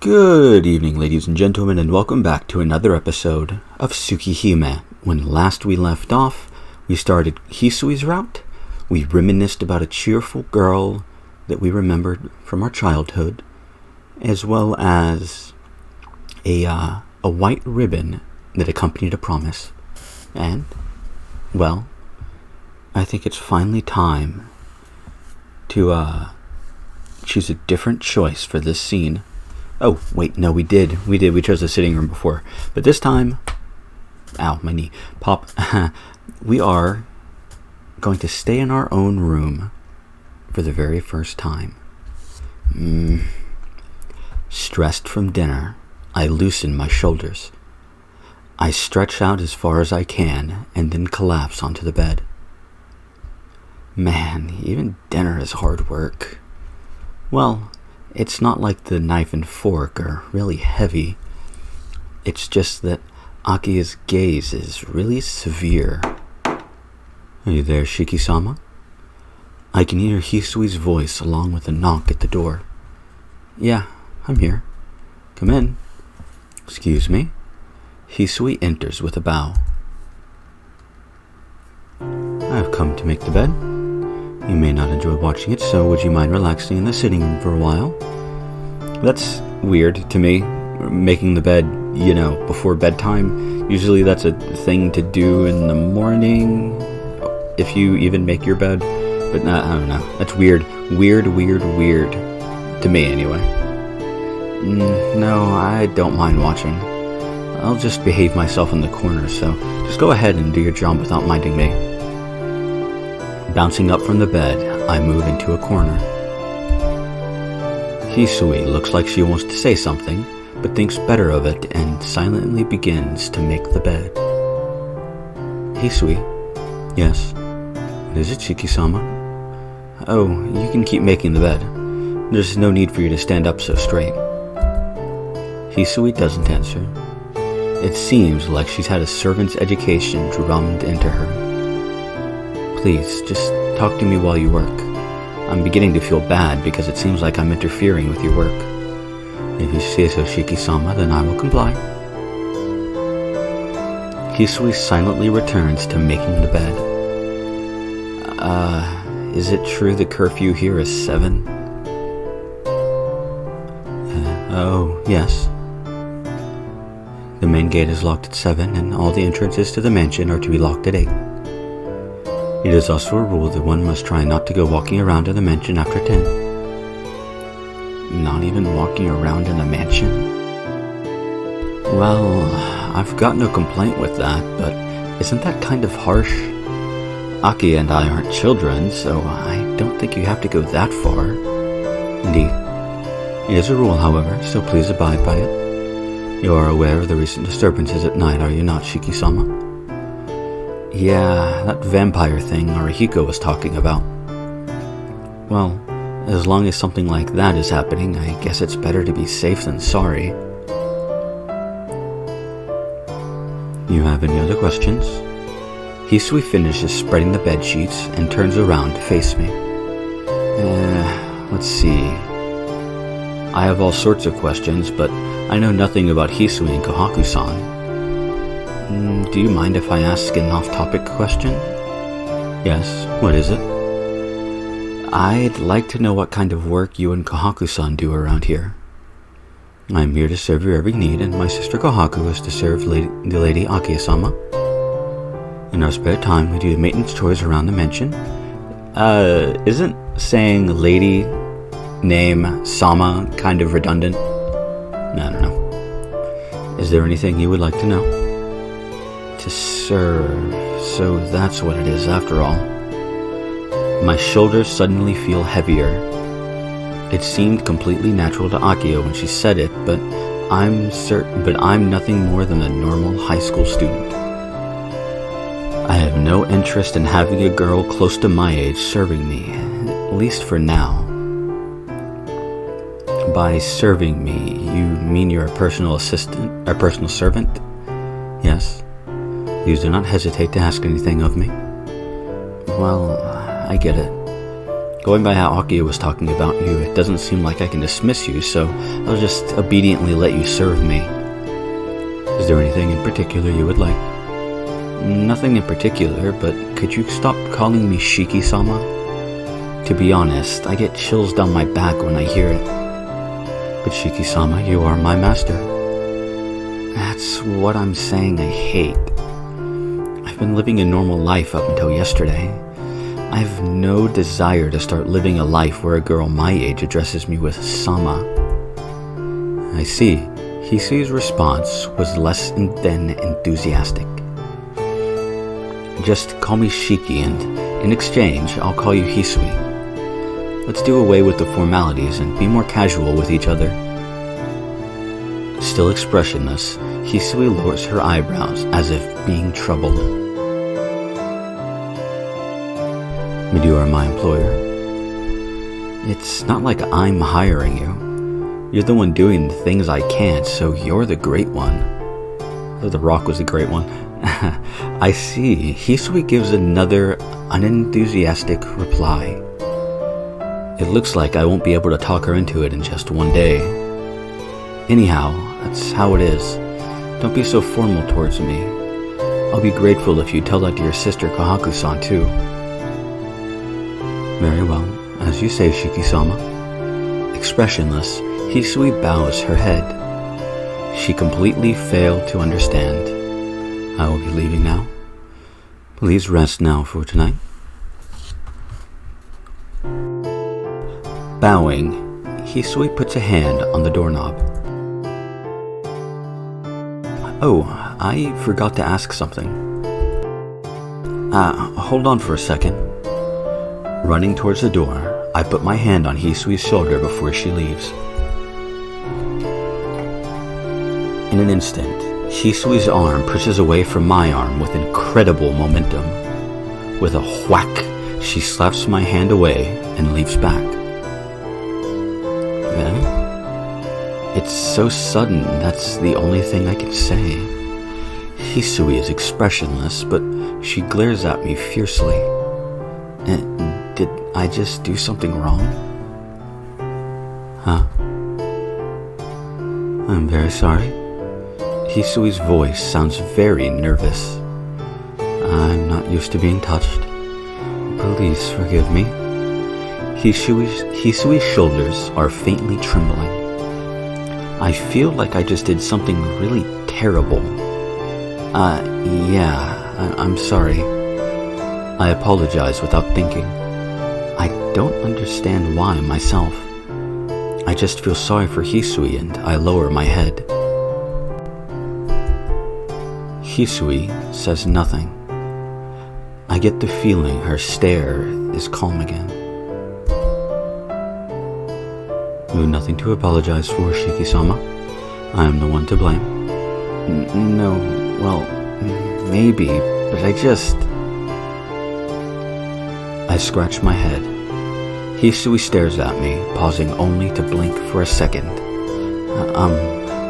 Good evening, ladies and gentlemen, and welcome back to another episode of Tsukihime. When last we left off, we started Hisui's route. We reminisced about a cheerful girl that we remembered from our childhood, as well as a white ribbon that accompanied a promise. And, well, I think it's finally time to choose a different choice for this scene. Oh, wait, no, we did. We chose the sitting room before. But this time, ow, my knee, pop, we are going to stay in our own room for the very first time. Stressed from dinner, I loosen my shoulders. I stretch out as far as I can and then collapse onto the bed. Man, even dinner is hard work. Well, it's not like the knife and fork are really heavy. It's just that Akia's gaze is really severe. Are you there, Shiki-sama? I can hear Hisui's voice along with a knock at the door. Yeah, I'm here. Come in. Excuse me. Hisui enters with a bow. I've come to make the bed. You may not enjoy watching it, so would you mind relaxing in the sitting room for a while? That's weird to me, making the bed, before bedtime. Usually that's a thing to do in the morning, if you even make your bed. But I don't know. That's weird. Weird. To me, anyway. No, I don't mind watching. I'll just behave myself in the corner, so just go ahead and do your job without minding me. Bouncing up from the bed, I move into a corner. Hisui looks like she wants to say something, but thinks better of it and silently begins to make the bed. Hisui? Yes? What is it, Shiki-sama? Oh, you can keep making the bed. There's no need for you to stand up so straight. Hisui doesn't answer. It seems like she's had a servant's education drummed into her. Please, just talk to me while you work. I'm beginning to feel bad because it seems like I'm interfering with your work. If you say so, Shiki-sama, then I will comply. Hisui silently returns to making the bed. Is it true the curfew here is 7? Oh, yes. The main gate is locked at 7, and all the entrances to the mansion are to be locked at 8. It is also a rule that one must try not to go walking around in the mansion after 10. Not even walking around in the mansion? Well, I've got no complaint with that, but isn't that kind of harsh? Aki and I aren't children, so I don't think you have to go that far. Indeed. It is a rule, however, so please abide by it. You are aware of the recent disturbances at night, are you not, Shiki-sama? Yeah, that vampire thing Arihiko was talking about. Well, as long as something like that is happening, I guess it's better to be safe than sorry. You have any other questions? Hisui finishes spreading the bed sheets and turns around to face me. Let's see. I have all sorts of questions, but I know nothing about Hisui and Kohaku-san. Do you mind if I ask an off-topic question? Yes, what is it? I'd like to know what kind of work you and Kohaku-san do around here. I'm here to serve your every need, and my sister Kohaku is to serve the Lady Akiya-sama. In our spare time, we do maintenance chores around the mansion. Isn't saying lady, name, sama kind of redundant? I don't know. Is there anything you would like to know? To serve, so that's what it is after all. My shoulders suddenly feel heavier. It seemed completely natural to Akiya when she said it, but I'm nothing more than a normal high school student. I have no interest in having a girl close to my age serving me, at least for now. By serving me, you mean you're a personal assistant, a personal servant? Yes. Please do not hesitate to ask anything of me. Well, I get it. Going by how Akiya was talking about you, it doesn't seem like I can dismiss you, so I'll just obediently let you serve me. Is there anything in particular you would like? Nothing in particular, but could you stop calling me Shiki-sama? To be honest, I get chills down my back when I hear it. But Shiki-sama, you are my master. That's what I'm saying I hate. I've been living a normal life up until yesterday. I have no desire to start living a life where a girl my age addresses me with Sama. I see. Hisui's response was less than enthusiastic. Just call me Shiki, and in exchange, I'll call you Hisui. Let's do away with the formalities and be more casual with each other. Still expressionless, Hisui lowers her eyebrows as if being troubled. But you are my employer. It's not like I'm hiring you. You're the one doing the things I can't, so you're the great one. The Rock was the great one. I see. Hisui gives another unenthusiastic reply. It looks like I won't be able to talk her into it in just one day. Anyhow, that's how it is. Don't be so formal towards me. I'll be grateful if you tell that to your sister Kohaku-san too. Very well, as you say, Shiki-sama. Expressionless, Hisui bows her head. She completely failed to understand. I will be leaving now. Please rest now for tonight. Bowing, Hisui puts a hand on the doorknob. Oh, I forgot to ask something. Hold on for a second. Running towards the door, I put my hand on Hisui's shoulder before she leaves. In an instant, Hisui's arm pushes away from my arm with incredible momentum. With a whack, she slaps my hand away and leaves back. Then, it's so sudden, that's the only thing I can say. Hisui is expressionless, but she glares at me fiercely. Did I just do something wrong? Huh? I'm very sorry. Hisui's voice sounds very nervous. I'm not used to being touched. Please forgive me. Hisui's shoulders are faintly trembling. I feel like I just did something really terrible. I'm sorry. I apologize without thinking. I don't understand why myself. I just feel sorry for Hisui and I lower my head. Hisui says nothing. I get the feeling her stare is calm again. You have nothing to apologize for, Shiki-sama. I am the one to blame. No, well, maybe, but I scratch my head. Hisui stares at me, pausing only to blink for a second.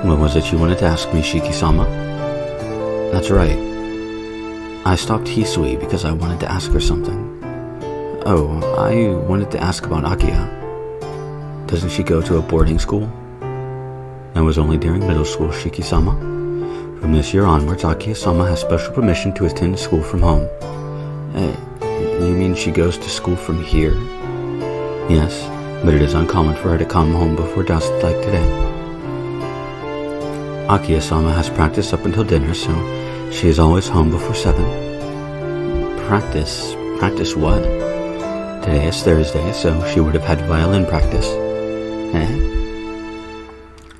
What was it you wanted to ask me, Shiki-sama? That's right. I stopped Hisui because I wanted to ask her something. Oh, I wanted to ask about Akiya. Doesn't she go to a boarding school? That was only during middle school, Shiki-sama. From this year onwards, Akiya-sama has special permission to attend school from home. You mean she goes to school from here? Yes, but it is uncommon for her to come home before dusk like today. Akiya-sama has practice up until dinner, so she is always home before 7. Practice? Practice what? Today is Thursday, so she would have had violin practice.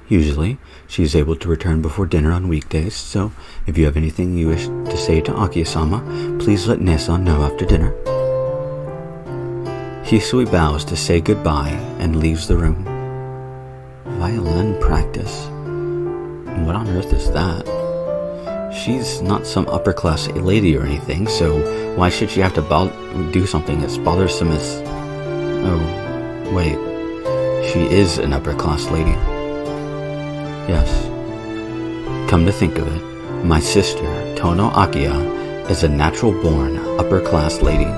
Usually, she is able to return before dinner on weekdays, so if you have anything you wish to say to Akiya-sama, please let Nesan know after dinner. Hisui bows to say goodbye and leaves the room. Violin practice? What on earth is that? She's not some upper-class lady or anything, so why should she have to do something as bothersome as... Oh, wait. She is an upper-class lady. Yes. Come to think of it, my sister, Tono Akiya, is a natural-born upper-class lady.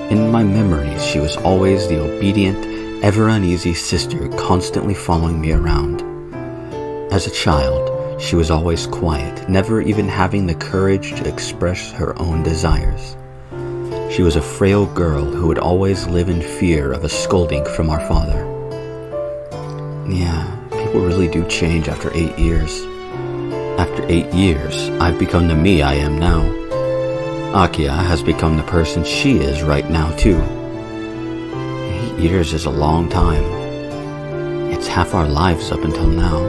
In my memories, she was always the obedient, ever uneasy sister constantly following me around. As a child, she was always quiet, never even having the courage to express her own desires. She was a frail girl who would always live in fear of a scolding from our father. Yeah, people really do change after 8 years. After 8 years, I've become the me I am now. Akia has become the person she is right now too. 8 years is a long time. It's half our lives up until now.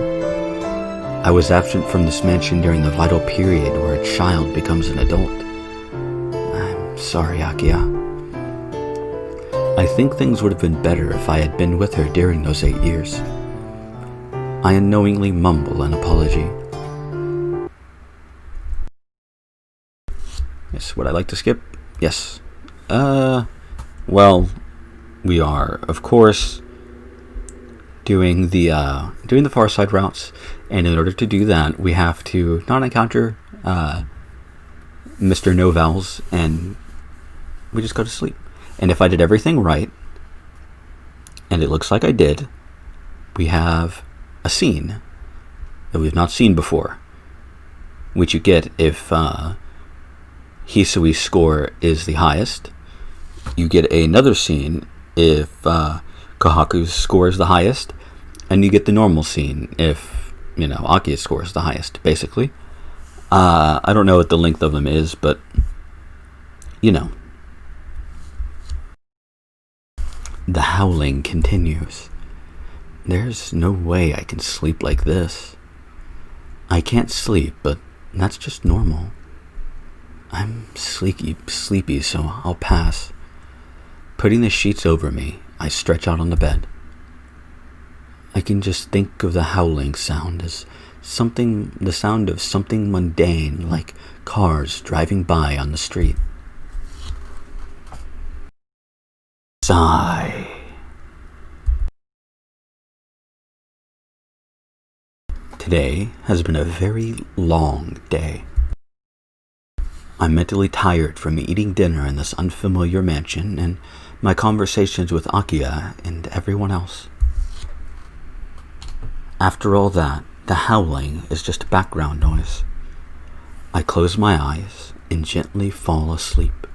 I was absent from this mansion during the vital period where a child becomes an adult. I'm sorry, Akia. I think things would have been better if I had been with her during those 8 years. I unknowingly mumble an apology. Yes, would I like to skip? Yes. Well, we are, of course, doing the Far Side routes, and in order to do that, we have to not encounter Mr. No Vowels, and we just go to sleep. And if I did everything right, and it looks like I did, we have a scene that we've not seen before, which you get if Hisui's score is the highest. You get another scene if Kohaku's score is the highest, and you get the normal scene if, Akia's score is the highest, basically. I don't know what the length of them is, but, The howling continues. There's no way I can sleep like this. I can't sleep, but that's just normal. I'm sleepy, so I'll pass. Putting the sheets over me, I stretch out on the bed. I can just think of the howling sound as the sound of something mundane, like cars driving by on the street. Sigh. Today has been a very long day. I'm mentally tired from eating dinner in this unfamiliar mansion and my conversations with Akia and everyone else. After all that, the howling is just background noise. I close my eyes and gently fall asleep.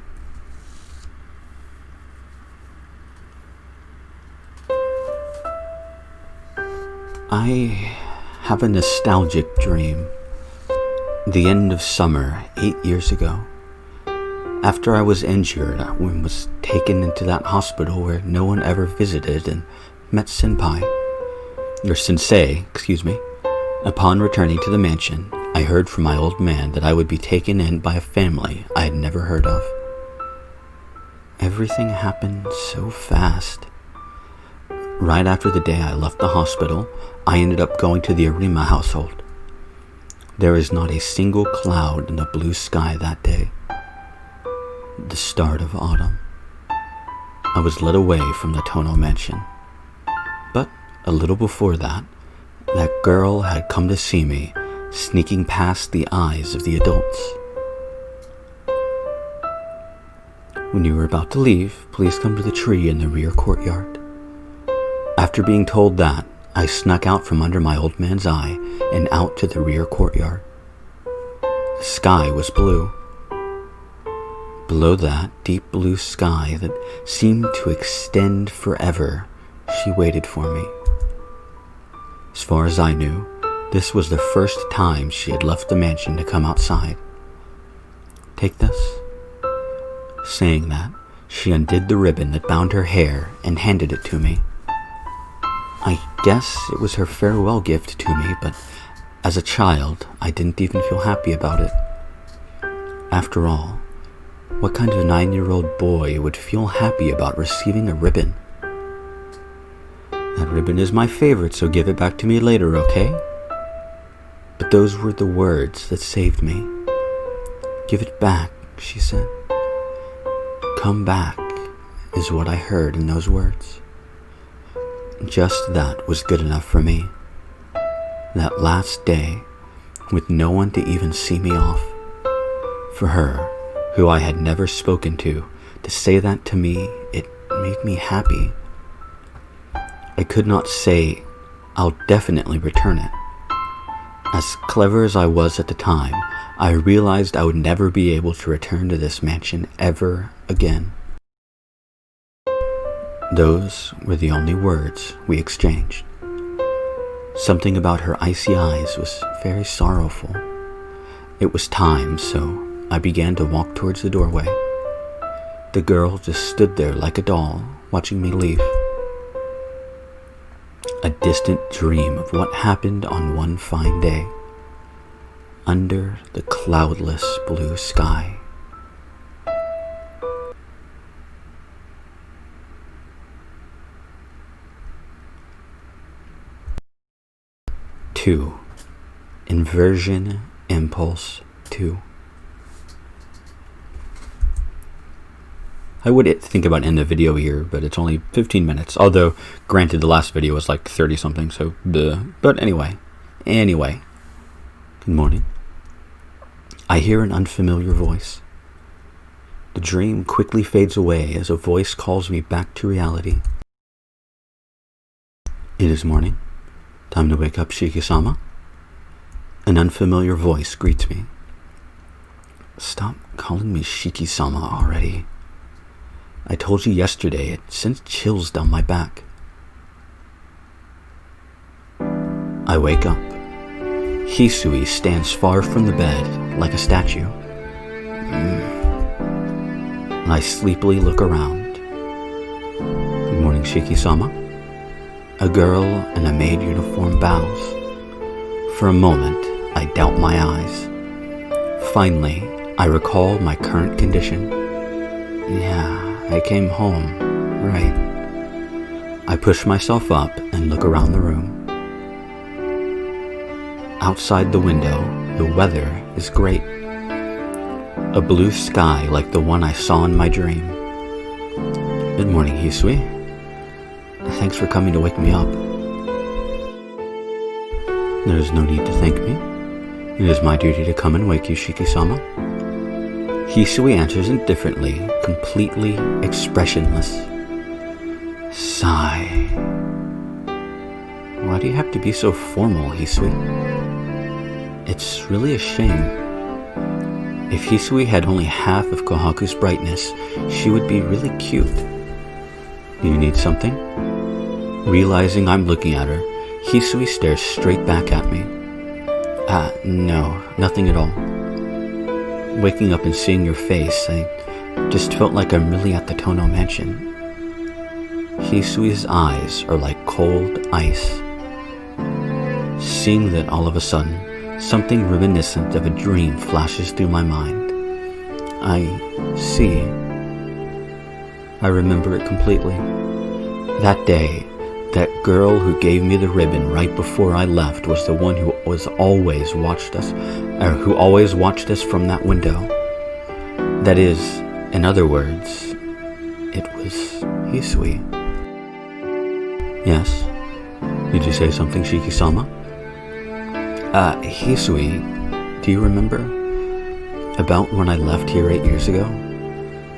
I have a nostalgic dream. The end of summer 8 years ago. After I was injured, I was taken into that hospital where no one ever visited and met sensei. Upon returning to the mansion, I heard from my old man that I would be taken in by a family I had never heard of. Everything happened so fast. Right after the day I left the hospital, I ended up going to the Arima household. There is not a single cloud in the blue sky that day. The start of autumn. I was led away from the Tono mansion. But a little before that girl had come to see me, sneaking past the eyes of the adults. When you are about to leave, please come to the tree in the rear courtyard. After being told that, I snuck out from under my old man's eye and out to the rear courtyard. The sky was blue. Below that deep blue sky that seemed to extend forever, she waited for me. As far as I knew, this was the first time she had left the mansion to come outside. Take this. Saying that, she undid the ribbon that bound her hair and handed it to me. I guess it was her farewell gift to me, but as a child, I didn't even feel happy about it. After all, what kind of 9-year-old boy would feel happy about receiving a ribbon? That ribbon is my favorite, so give it back to me later, okay? But those were the words that saved me. Give it back, she said. Come back, is what I heard in those words. Just that was good enough for me. That last day, with no one to even see me off. For her, who I had never spoken to to say that to me, it made me happy. I could not say, I'll definitely return it. As clever as I was at the time, I realized I would never be able to return to this mansion ever again. Those were the only words we exchanged. Something about her icy eyes was very sorrowful. It was time, so I began to walk towards the doorway. The girl just stood there like a doll, watching me leave. A distant dream of what happened on one fine day, under the cloudless blue sky. Two. Inversion Impulse 2. I would think about ending the video here, but it's only 15 minutes. Although, granted, the last video was like 30 something, so bleh. But anyway. Good morning. I hear an unfamiliar voice. The dream quickly fades away as a voice calls me back to reality. It is morning. Time to wake up, Shiki-sama. An unfamiliar voice greets me. Stop calling me Shiki-sama already. I told you yesterday, it sends chills down my back. I wake up. Hisui stands far from the bed, like a statue. I sleepily look around. Good morning, Shiki-sama. A girl in a maid uniform bows. For a moment, I doubt my eyes. Finally, I recall my current condition. Yeah, I came home, right. I push myself up and look around the room. Outside the window, the weather is great. A blue sky like the one I saw in my dream. Good morning, Hisui. Thanks for coming to wake me up. There is no need to thank me. It is my duty to come and wake you, Shiki-sama. Hisui answers indifferently, completely expressionless. Sigh. Why do you have to be so formal, Hisui? It's really a shame. If Hisui had only half of Kohaku's brightness, she would be really cute. Do you need something? Realizing I'm looking at her, Hisui stares straight back at me. No, nothing at all. Waking up and seeing your face, I just felt like I'm really at the Tono mansion. Hisui's eyes are like cold ice. Seeing that all of a sudden, something reminiscent of a dream flashes through my mind. I see. I remember it completely. That day, that girl who gave me the ribbon right before I left was the one who always watched us from that window. That is, in other words, it was Hisui. Yes? Did you say something, Shiki-sama? Hisui, do you remember? About when I left here 8 years ago?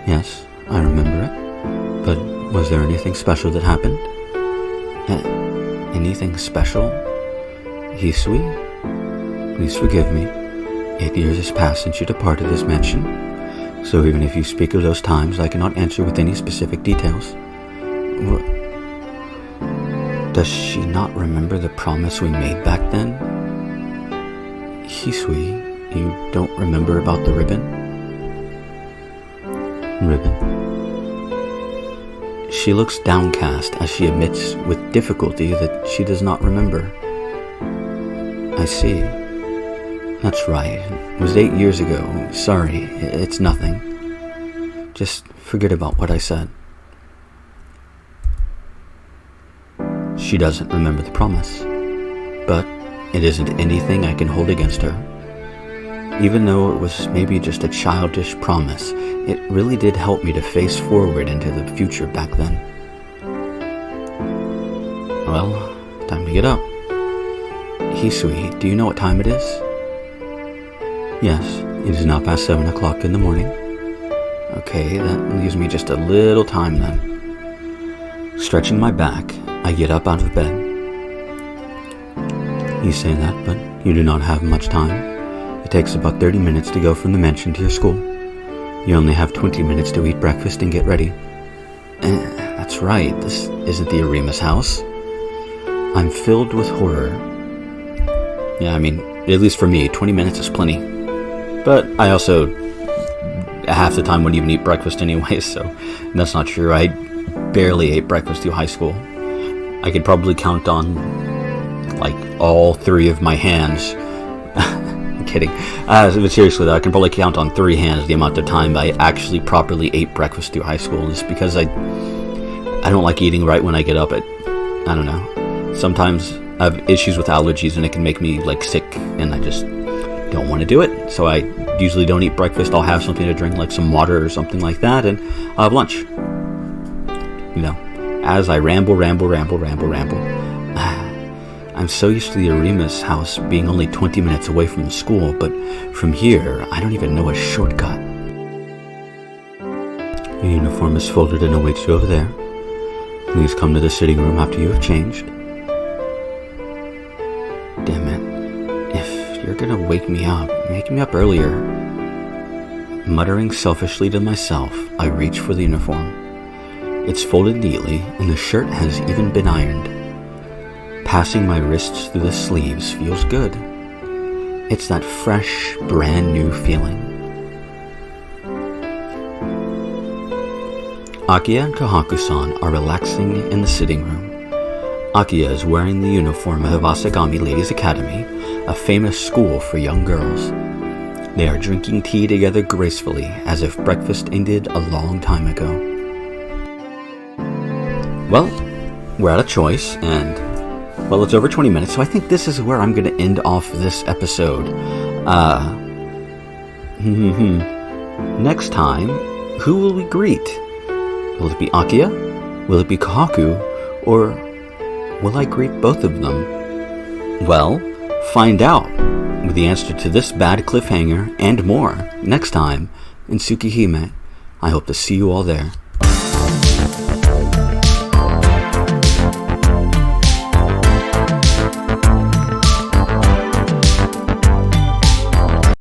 Yes, I remember it. But was there anything special that happened? Anything special? Hisui? Please forgive me. 8 years has passed since you departed this mansion, so even if you speak of those times, I cannot answer with any specific details. Does she not remember the promise we made back then? Hisui, you don't remember about the ribbon? Ribbon? She looks downcast as she admits with difficulty that she does not remember. I see. That's right. It was 8 years ago. Sorry, it's nothing. Just forget about what I said. She doesn't remember the promise, but it isn't anything I can hold against her. Even though it was maybe just a childish promise, it really did help me to face forward into the future back then. Well, time to get up. Hisui, do you know what time it is? Yes, it is now past 7 o'clock in the morning. Okay, that leaves me just a little time then. Stretching my back, I get up out of bed. You say that, but you do not have much time. It takes about 30 minutes to go from the mansion to your school. You only have 20 minutes to eat breakfast and get ready. That's right, this isn't the Arima's house. I'm filled with horror. Yeah, I mean, at least for me, 20 minutes is plenty. But I also, half the time, wouldn't even eat breakfast anyway, so that's not true. I barely ate breakfast through high school. I could probably count on, like, all 3 of my hands. I'm kidding. But seriously, though, I can probably count on 3 hands the amount of time I actually properly ate breakfast through high school, just because I don't like eating right when I get up. I don't know. Sometimes I have issues with allergies, and it can make me, like, sick, and I just don't want to do it. So I usually don't eat breakfast. I'll have something to drink, like some water or something like that, and I'll have lunch. You know, as I ramble. I'm so used to the Arima's house being only 20 minutes away from the school, but from here, I don't even know a shortcut. Your uniform is folded and awaits you over there. Please come to the sitting room after you have changed. Damn it. If you're gonna wake me up earlier. Muttering selfishly to myself, I reach for the uniform. It's folded neatly, and the shirt has even been ironed. Passing my wrists through the sleeves feels good. It's that fresh, brand new feeling. Akiya and Kahaku-san are relaxing in the sitting room. Akiya is wearing the uniform of Asagami Ladies Academy, a famous school for young girls. They are drinking tea together gracefully, as if breakfast ended a long time ago. Well, we're out of choice, and, well, it's over 20 minutes, so I think this is where I'm going to end off this episode. Next time, who will we greet? Will it be Akiya? Will it be Kahaku? Or will I greet both of them? Well, find out with the answer to this bad cliffhanger and more next time in Tsukihime. I hope to see you all there.